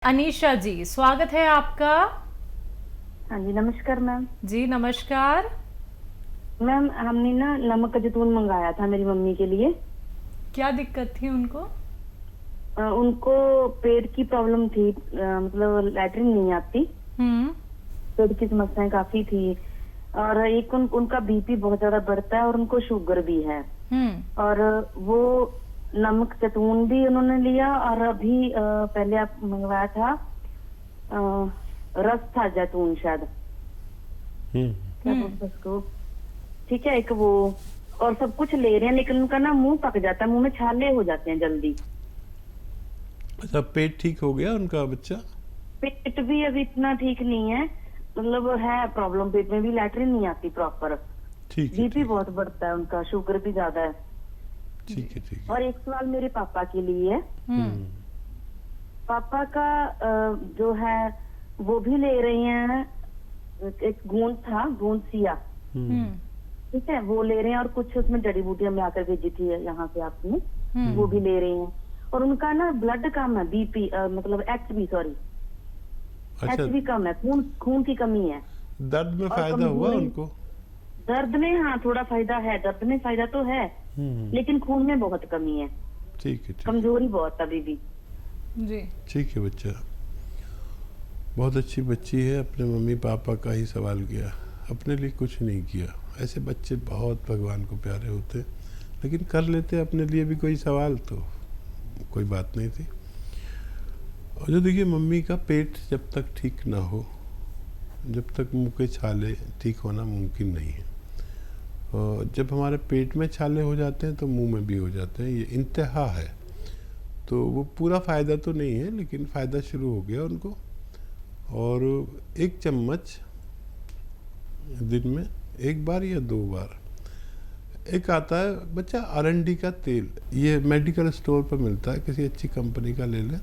अनीशा जी, स्वागत है आपका। हाँ जी, नमस्कार मैम। जी नमस्कार। मैम हमने ना नमक जैतून मंगाया था मेरी मम्मी के लिए। क्या दिक्कत थी उनको? उनको पेट की प्रॉब्लम थी, मतलब लैट्रिन नहीं आती। हम्म। पेट की समस्याएं काफी थी। और एक उनका बीपी बहुत ज्यादा बढ़ता है और उनको शुगर भी है। हम्म। और वो नमक जैतून भी उन्होंने लिया और अभी पहले आप मंगवाया था, रस था जैतून शायद, क्या बोलते हैं उसको। ठीक है, एक वो और सब कुछ ले रहे हैं, लेकिन उनका ना मुंह पक जाता है, मुंह में छाले हो जाते हैं जल्दी। अच्छा, पेट ठीक हो गया उनका बच्चा? पेट भी अभी इतना ठीक नहीं है, मतलब है प्रॉब्लम, पेट में भी लैट्रिन नहीं आती प्रॉपर। ठीक है, बीपी बहुत बढ़ता है उनका, शुगर भी ज्यादा है। ठीक है, ठीक है। और एक सवाल मेरे पापा के लिए है। पापा का जो है वो भी ले रहे हैं, एक गूंद था, गूंद सिया, ठीक है, वो ले रहे हैं। और कुछ उसमें जड़ी बूटियां मिला कर भेजी थी यहाँ से आपने, वो भी ले रहे हैं। और उनका ना ब्लड कम है, बीपी मतलब एचबी, सॉरी, अच्छा, एचबी कम है, खून की कमी है। दर्द में और फायदा हुआ कमजोरी, उनको? दर्द में हाँ थोड़ा फायदा है, दर्द में फायदा तो है, लेकिन खून में बहुत कमी है। ठीक है, ठीक है, कमजोरी बहुत अभी भी। जी ठीक है। बच्चा बहुत अच्छी बच्ची है, अपने मम्मी पापा का ही सवाल किया, अपने लिए कुछ नहीं किया। ऐसे बच्चे बहुत भगवान को प्यारे होते, लेकिन कर लेते अपने लिए भी कोई सवाल, तो कोई बात नहीं थी। और जो देखिए, मम्मी का पेट जब तक ठीक ना हो, जब तक मुंह के छाले ठीक होना मुमकिन नहीं है। और जब हमारे पेट में छाले हो जाते हैं तो मुंह में भी हो जाते हैं, ये इंतहा है। तो वो पूरा फ़ायदा तो नहीं है, लेकिन फ़ायदा शुरू हो गया उनको। और 1 चम्मच दिन में 1 बार या 2 बार। एक आता है बच्चा अरंडी का तेल, ये मेडिकल स्टोर पर मिलता है, किसी अच्छी कंपनी का ले लें।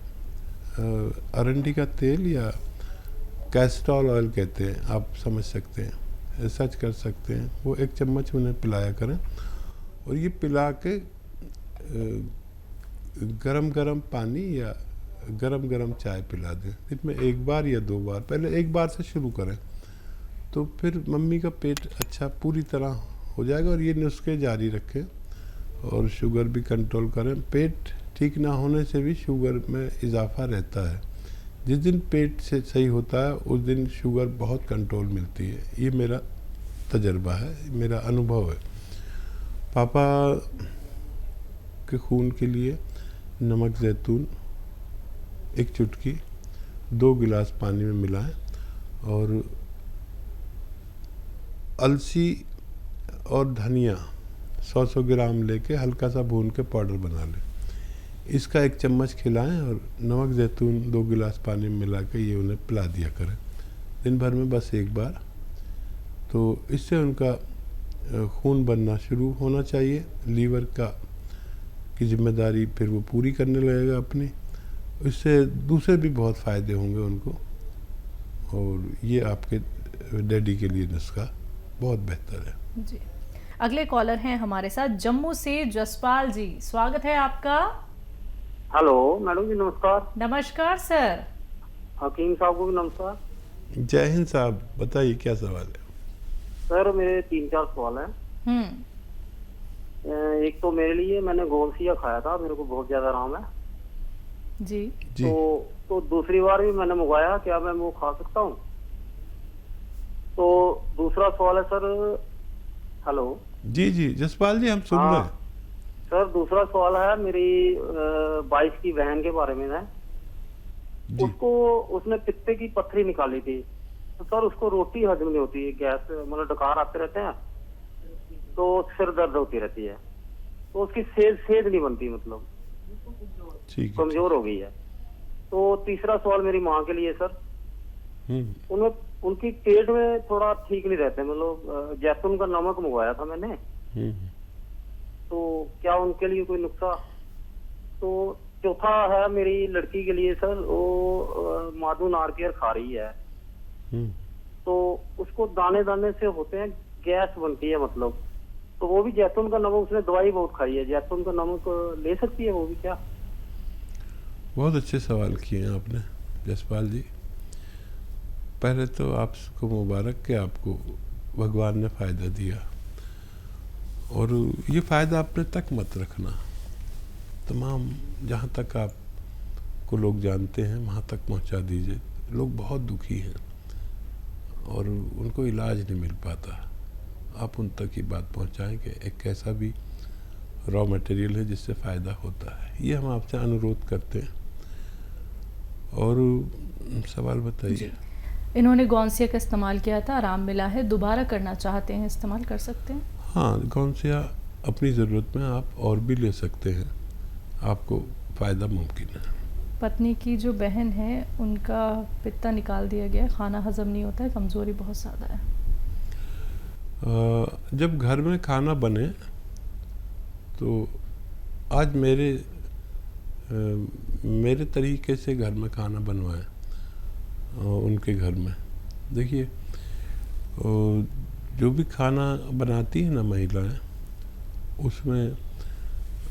अरंडी का तेल या कैस्ट्रॉल ऑयल कहते हैं, आप समझ सकते हैं, सर्च कर सकते हैं। वो 1 चम्मच उन्हें पिलाया करें। और ये पिला के गरम गरम पानी या गरम गरम चाय पिला दें, दिन में 1 बार या 2 बार। पहले 1 बार से शुरू करें, तो फिर मम्मी का पेट अच्छा पूरी तरह हो जाएगा। और ये नुस्खे जारी रखें और शुगर भी कंट्रोल करें। पेट ठीक ना होने से भी शुगर में इजाफा रहता है। जिस दिन पेट से सही होता है उस दिन शुगर बहुत कंट्रोल मिलती है। ये मेरा तजर्बा है, मेरा अनुभव है। पापा के खून के लिए नमक जैतून 1 चुटकी 2 गिलास पानी में मिलाएं और अलसी और धनिया 100-100 ग्राम लेके हल्का सा भून के पाउडर बना लें। इसका 1 चम्मच खिलाएं और नमक जैतून 2 गिलास पानी में मिला के ये उन्हें पिला दिया करें दिन भर में बस 1 बार। तो इससे उनका खून बनना शुरू होना चाहिए। लीवर की जिम्मेदारी फिर वो पूरी करने लगेगा अपनी। इससे दूसरे भी बहुत फ़ायदे होंगे उनको। और ये आपके डैडी के लिए नुस्खा बहुत बेहतर है। जी। अगले कॉलर हैं हमारे साथ जम्मू से जसपाल जी, स्वागत है आपका। हेलो मैडम जी, नमस्कार। नमस्कार सर। हकीम साहब को भी नमस्कार। जय हिंद साहब, बताइए क्या सवाल है? सर मेरे 3-4 सवाल हैं। एक तो मेरे लिए, मैंने गोलसिया खाया था, मेरे को बहुत ज्यादा आराम है जी। जी। तो दूसरी बार भी मैंने मंगवाया, क्या मैं वो खा सकता हूँ? तो दूसरा सवाल है सर। हेलो जी जी जसपाल जी, हम सुन रहे हैं। सर दूसरा सवाल है मेरी 22 की बहन के बारे में है। उसको, उसने पित्ते की पत्थरी निकाली थी, तो सर उसको रोटी हजम नहीं होती है, गैस मतलब डकार आते रहते हैं, तो सिर दर्द होती रहती है, तो उसकी सेहत नहीं बनती, मतलब कमजोर हो गई है। तो तीसरा सवाल मेरी माँ के लिए सर, उनकी पेट में थोड़ा ठीक नहीं रहते, मतलब जैतून का नमक मंगवाया था मैंने, तो क्या उनके लिए कोई नुस्खा? तो चौथा है मेरी लड़की के लिए सर, वो माधु नारकेल खा रही है, तो उसको दाने दाने से होते हैं, गैस बनती है मतलब, तो वो भी जैतून का नमक, उसने दवाई बहुत खाई है, जैतून का नमक ले सकती है वो भी क्या? बहुत अच्छे सवाल किए हैं आपने। जसपाल जी, पहले तो आपको मुबारक कि आपको भगवान ने फ़ायदा दिया, और ये फ़ायदा अपने तक मत रखना। तमाम जहाँ तक आपको लोग जानते हैं वहाँ तक पहुँचा दीजिए। लोग बहुत दुखी हैं और उनको इलाज नहीं मिल पाता। आप उन तक ही बात पहुँचाएं कि एक ऐसा भी रॉ मटेरियल है जिससे फ़ायदा होता है। ये हम आपसे अनुरोध करते हैं। और सवाल बताइए। इन्होंने गौनसिया का इस्तेमाल किया था, आराम मिला है, दोबारा करना चाहते हैं, इस्तेमाल कर सकते हैं? हाँ, गौनसिया अपनी ज़रूरत में आप और भी ले सकते हैं, आपको फ़ायदा मुमकिन है। पत्नी की जो बहन है उनका पित्ता निकाल दिया गया, खाना हजम नहीं होता है, कमज़ोरी बहुत ज़्यादा है। जब घर में खाना बने तो आज मेरे तरीके से घर में खाना बनवाएं उनके घर में। देखिए, जो भी खाना बनाती है ना महिलाएं, उसमें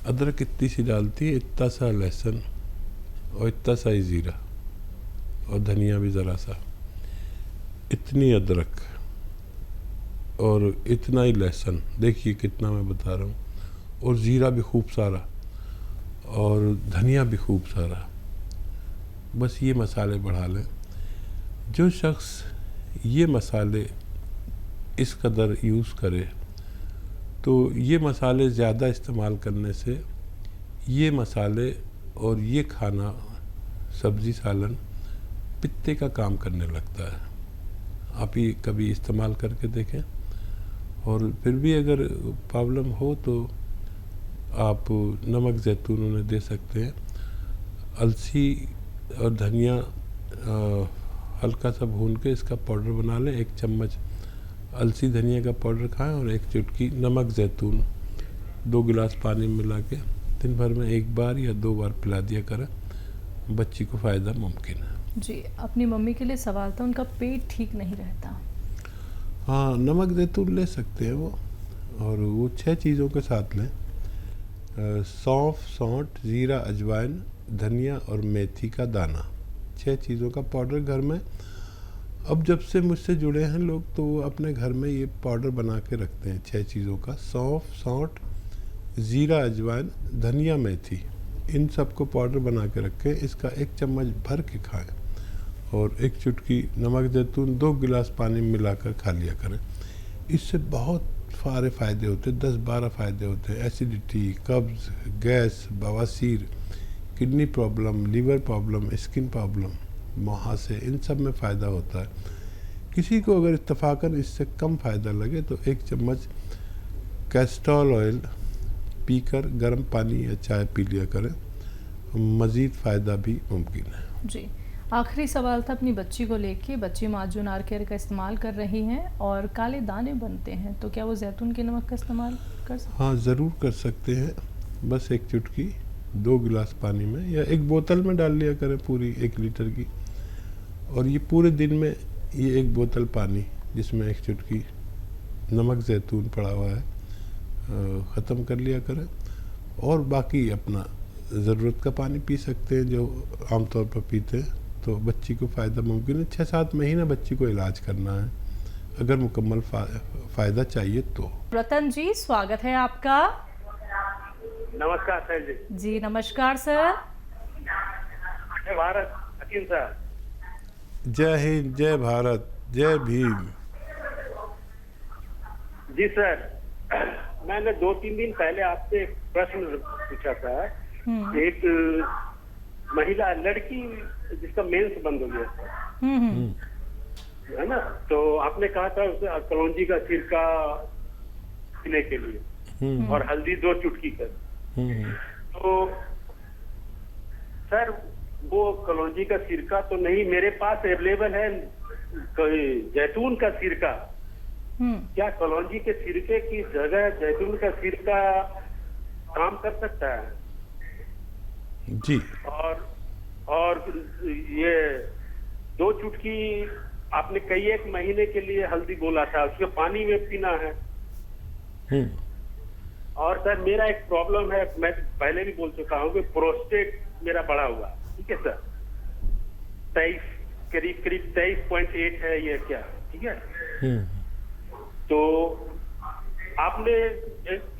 अदरक इतनी सी डालती है, इतना सा लहसुन और इतना सा ही ज़ीरा और धनिया भी ज़रा सा, इतनी अदरक और इतना ही लहसुन, देखिए कितना मैं बता रहा हूँ, और ज़ीरा भी खूब सारा और धनिया भी खूब सारा। बस ये मसाले बढ़ा लें। जो शख्स ये मसाले इस कदर यूज़ करे तो ये मसाले ज़्यादा इस्तेमाल करने से ये मसाले और ये खाना, सब्ज़ी सालन, पित्ते का काम करने लगता है। आप ये कभी इस्तेमाल करके देखें, और फिर भी अगर प्रॉब्लम हो तो आप नमक ज़ैतून उन्हें दे सकते हैं। अलसी और धनिया हल्का सा भून के इसका पाउडर बना लें। 1 चम्मच अलसी धनिया का पाउडर खाएं और 1 चुटकी नमक ज़ैतून 2 गिलास पानी में मिला के दिन भर में 1 बार या 2 बार पिला दिया करें, बच्ची को फ़ायदा मुमकिन है। जी, अपनी मम्मी के लिए सवाल था, उनका पेट ठीक नहीं रहता। हाँ, नमक ज़ैतून ले सकते हैं वो, और वो 6 चीज़ों के साथ लें। सौंफ, सौंठ, ज़ीरा, अजवाइन, धनिया और मेथी का दाना, 6 चीज़ों का पाउडर घर में। अब जब से मुझसे जुड़े हैं लोग तो वो अपने घर में ये पाउडर बना के रखते हैं 6 चीज़ों का। सौंफ, सौंठ, ज़ीरा, अजवाइन, धनिया, मेथी, इन सब को पाउडर बना के रखें। इसका 1 चम्मच भर के खाएं और 1 चुटकी नमक ज़ैतून 2 गिलास पानी में मिलाकर खा लिया करें। इससे बहुत सारे फ़ायदे होते हैं, 10-12 फ़ायदे होते हैं। एसिडिटी, कब्ज़, गैस, बवासीर, kidney problem, liver problem, skin problem, मुहासे, इन सब में फ़ायदा होता है। किसी को अगर इत्तफाकन इससे कम फ़ायदा लगे तो 1 चम्मच कैस्टोल ऑयल पीकर गर्म पानी या चाय पी लिया करें, मज़ीद फ़ायदा भी मुमकिन है। जी, आखिरी सवाल था अपनी बच्ची को लेके। बच्ची माजून आर केयर का इस्तेमाल कर रही हैं और काले दाने बनते हैं, तो क्या वो जैतून के नमक का इस्तेमाल कर सकते हैं? हाँ, ज़रूर कर सकते हैं। बस 1 चुटकी 2 गिलास पानी में या 1 बोतल में डाल लिया करें पूरी 1 लीटर की, और ये पूरे दिन में ये 1 बोतल पानी जिसमें 1 चुटकी नमक ज़ैतून पड़ा हुआ है ख़त्म कर लिया करें, और बाकी अपना ज़रूरत का पानी पी सकते हैं जो आमतौर पर पीते हैं। तो बच्ची को फ़ायदा मुमकिन है। 6-7 महीने बच्ची को इलाज करना है अगर मुकम्मल फ़ायदा चाहिए तो। रतन जी, स्वागत है आपका। नमस्कार सर जी। जी नमस्कार सर। जय भारत हकीम सर। जय हिंद, जय भारत, जय भीम। जी सर, मैंने 2-3 दिन पहले आपसे एक प्रश्न पूछा था। एक महिला लड़की जिसका मेंस बंद हो गया था, है ना, तो आपने कहा था उसे कलौंजी का सिरका पीने के लिए और हल्दी 2 चुटकी कर। तो सर वो कलौंजी का सिरका तो नहीं मेरे पास अवेलेबल है, जैतून का सिरका। क्या कलौंजी के सिरके की जगह जैतून का सिरका काम कर सकता है? जी। और ये 2 चुटकी आपने कई 1 महीने के लिए हल्दी बोला था, उसको पानी में पीना है। और सर मेरा एक प्रॉब्लम है, मैं पहले भी बोल चुका हूँ कि प्रोस्टेट मेरा बढ़ा हुआ है। ठीक है सर, करीब 23.8 है ये क्या, ठीक है। तो आपने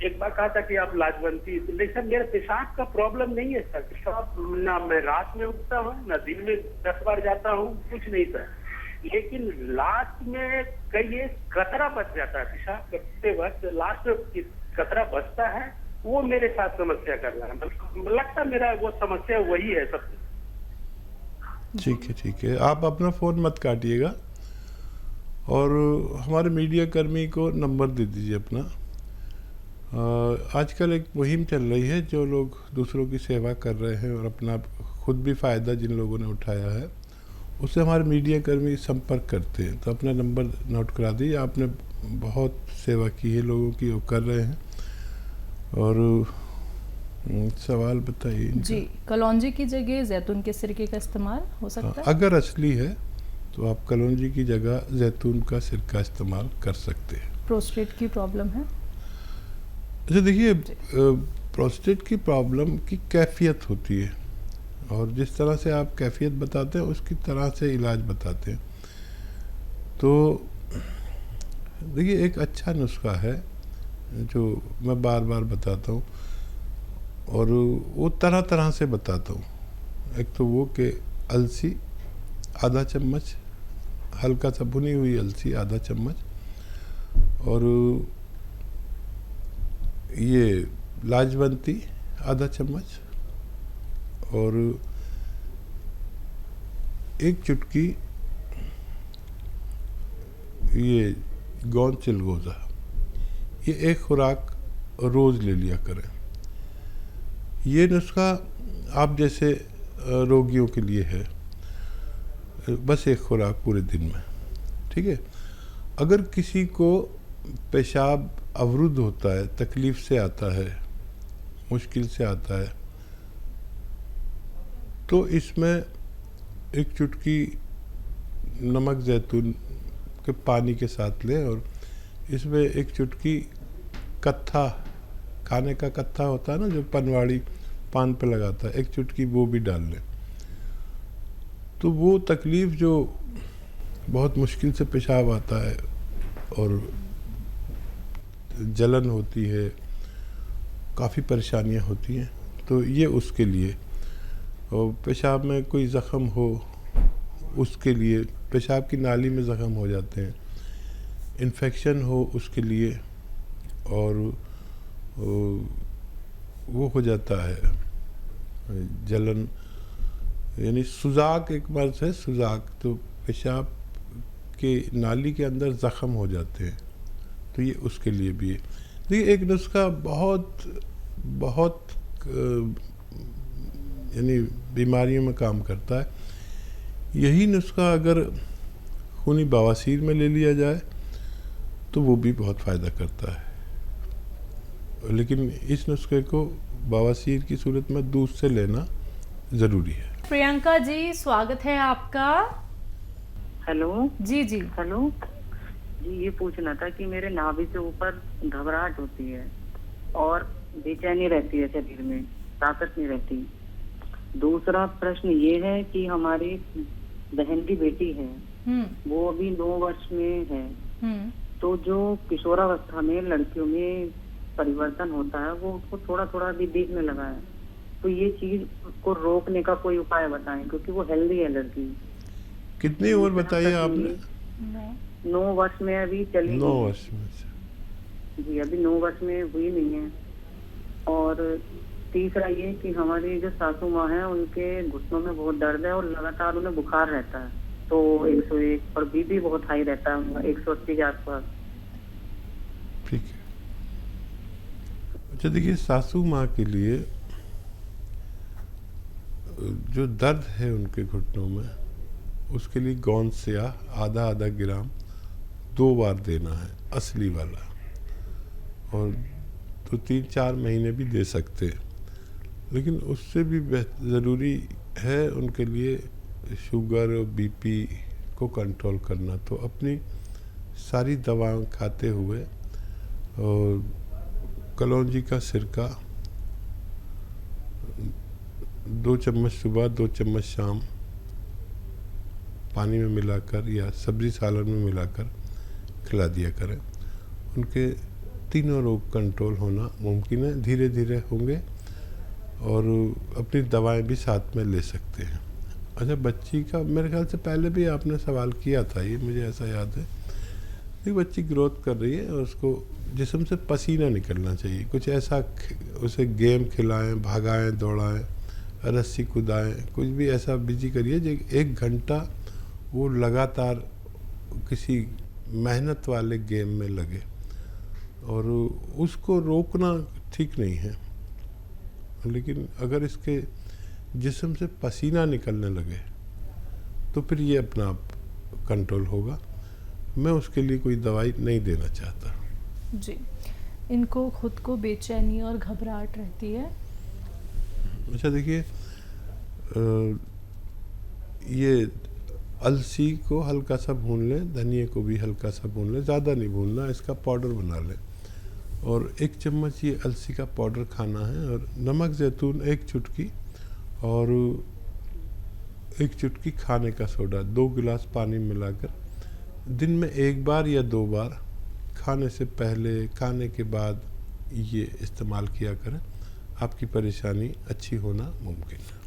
एक बार कहा था कि आप लाजवंती, लेकिन सर मेरा पेशाब का प्रॉब्लम नहीं है सर। पेशाब ना मैं रात में उठता हूँ ना दिन में 10 बार जाता हूँ, कुछ नहीं सर। लेकिन लास्ट में कई एक कतरा बच जाता है पेशाब करते वक्त, लास्ट में कतरा बचता है, वो मेरे साथ समस्या कर रहा है। लगता मेरा वो समस्या वही है सबसे। ठीक है, आप अपना फ़ोन मत काटिएगा और हमारे मीडिया कर्मी को नंबर दे दीजिए अपना। आजकल एक मुहिम चल रही है, जो लोग दूसरों की सेवा कर रहे हैं और अपना खुद भी फ़ायदा जिन लोगों ने उठाया है, उससे हमारे मीडिया कर्मी संपर्क करते हैं। तो अपना नंबर नोट करा दीजिए। आपने बहुत सेवा की है लोगों की, वो कर रहे हैं। और सवाल बताइए जी, कलौंजी की जगह जैतून के सिरके का इस्तेमाल हो सकता है? अगर असली है तो आप कलौंजी की जगह जैतून का सिरका इस्तेमाल कर सकते हैं। प्रोस्टेट की प्रॉब्लम है? अच्छा देखिए, प्रोस्टेट की प्रॉब्लम की कैफियत होती है और जिस तरह से आप कैफियत बताते हैं उसकी तरह से इलाज बताते हैं। तो देखिए, एक अच्छा नुस्खा है जो मैं बार बार बताता हूँ और वो तरह तरह से बताता हूँ। एक तो वो कि अलसी आधा चम्मच, हल्का सा भुनी हुई अलसी आधा चम्मच, और ये लाजवंती आधा चम्मच, और एक चुटकी ये गौन चिलगोज़ा। ये एक खुराक रोज़ ले लिया करें। ये नुस्खा आप जैसे रोगियों के लिए है, बस एक खुराक पूरे दिन में, ठीक है। अगर किसी को पेशाब अवरुद्ध होता है, तकलीफ़ से आता है, मुश्किल से आता है, तो इसमें एक चुटकी नमक जैतून के पानी के साथ लें और इसमें एक चुटकी कत्था, खाने का कत्था होता है ना जो पनवाड़ी पान पे लगाता है, एक चुटकी वो भी डाल लें। तो वो तकलीफ़ जो बहुत मुश्किल से पेशाब आता है और जलन होती है, काफ़ी परेशानियां होती हैं, तो ये उसके लिए। और पेशाब में कोई ज़ख़म हो उसके लिए, पेशाब की नाली में ज़ख़म हो जाते हैं, इन्फेक्शन हो उसके लिए, और वो हो जाता है जलन, यानी सुजाक एक मर्ज़ है, सुजाक, तो पेशाब के नाली के अंदर ज़ख़म हो जाते हैं, तो ये उसके लिए भी है। देखिए, एक नुस्खा बहुत बहुत यानी बीमारियों में काम करता है। यही नुस्खा अगर खूनी बवासीर में ले लिया जाए तो वो भी बहुत फ़ायदा करता है, लेकिन इस नुस्खे को बवासीर की सूरत में दूध से लेना ज़रूरी है। प्रियंका जी, स्वागत है आपका। हेलो जी जी हेलो जी, ये पूछना था कि मेरे नाभि से ऊपर घबराहट होती है और बेचैनी रहती है, शरीर में ताकत नहीं रहती। दूसरा प्रश्न ये है कि हमारी बहन की बेटी है, वो अभी 9 वर्ष में है, तो जो किशोरावस्था में लड़कियों में परिवर्तन होता है वो उसको थोड़ा थोड़ा भी दिखने लगा है। तो ये चीज को रोकने का कोई उपाय बताएं, क्योंकि वो हेल्दी है लड़की। कितनी उम्र बताइए आपने? 9 वर्ष में अभी चली। 9 वर्ष में जी, अभी 9 वर्ष में हुई नहीं है। और तीसरा ये कि हमारी जो सासू माँ है उनके घुटनों में बहुत दर्द है और लगातार उन्हें बुखार रहता है, तो 101, और बीपी बहुत हाई रहता है 180 के आसपास। ठीक है। अच्छा देखिए, सासू माँ के लिए जो दर्द है उनके घुटनों में, उसके लिए गौन सिया आधा ग्राम 2 बार देना है, असली वाला, और तो 3-4 महीने भी दे सकते हैं। लेकिन उससे भी ज़रूरी है उनके लिए शुगर और बीपी को कंट्रोल करना। तो अपनी सारी दवाएं खाते हुए और कलौंजी का सिरका 2 चम्मच सुबह 2 चम्मच शाम पानी में मिलाकर या सब्जी सालन में मिलाकर खिला दिया करें। उनके तीनों रोग कंट्रोल होना मुमकिन है, धीरे धीरे होंगे और अपनी दवाएं भी साथ में ले सकते हैं। अच्छा, बच्ची का मेरे ख्याल से पहले भी आपने सवाल किया था, ये मुझे ऐसा याद है। एक बच्ची ग्रोथ कर रही है और उसको जिस्म से पसीना निकलना चाहिए। कुछ ऐसा उसे गेम खिलाएं, भागाएं, दौड़ाएं, रस्सी कूदाएं, कुछ भी ऐसा बिजी करिए जो 1 घंटा वो लगातार किसी मेहनत वाले गेम में लगे। और उसको रोकना ठीक नहीं है, लेकिन अगर इसके जिस्म से पसीना निकलने लगे तो फिर ये अपना आप कंट्रोल होगा। मैं उसके लिए कोई दवाई नहीं देना चाहता। जी, इनको खुद को बेचैनी और घबराहट रहती है। अच्छा, देखिए, ये अलसी को हल्का सा भून लें, धनिया को भी हल्का सा भून लें, ज़्यादा नहीं भूनना, इसका पाउडर बना लें और 1 चम्मच ये अलसी का पाउडर खाना है। और नमक ज़ैतून 1 चुटकी और 1 चुटकी खाने का सोडा 2 गिलास पानी मिलाकर दिन में 1 बार या 2 बार खाने से पहले, खाने के बाद ये इस्तेमाल किया करें। आपकी परेशानी अच्छी होना मुमकिन है।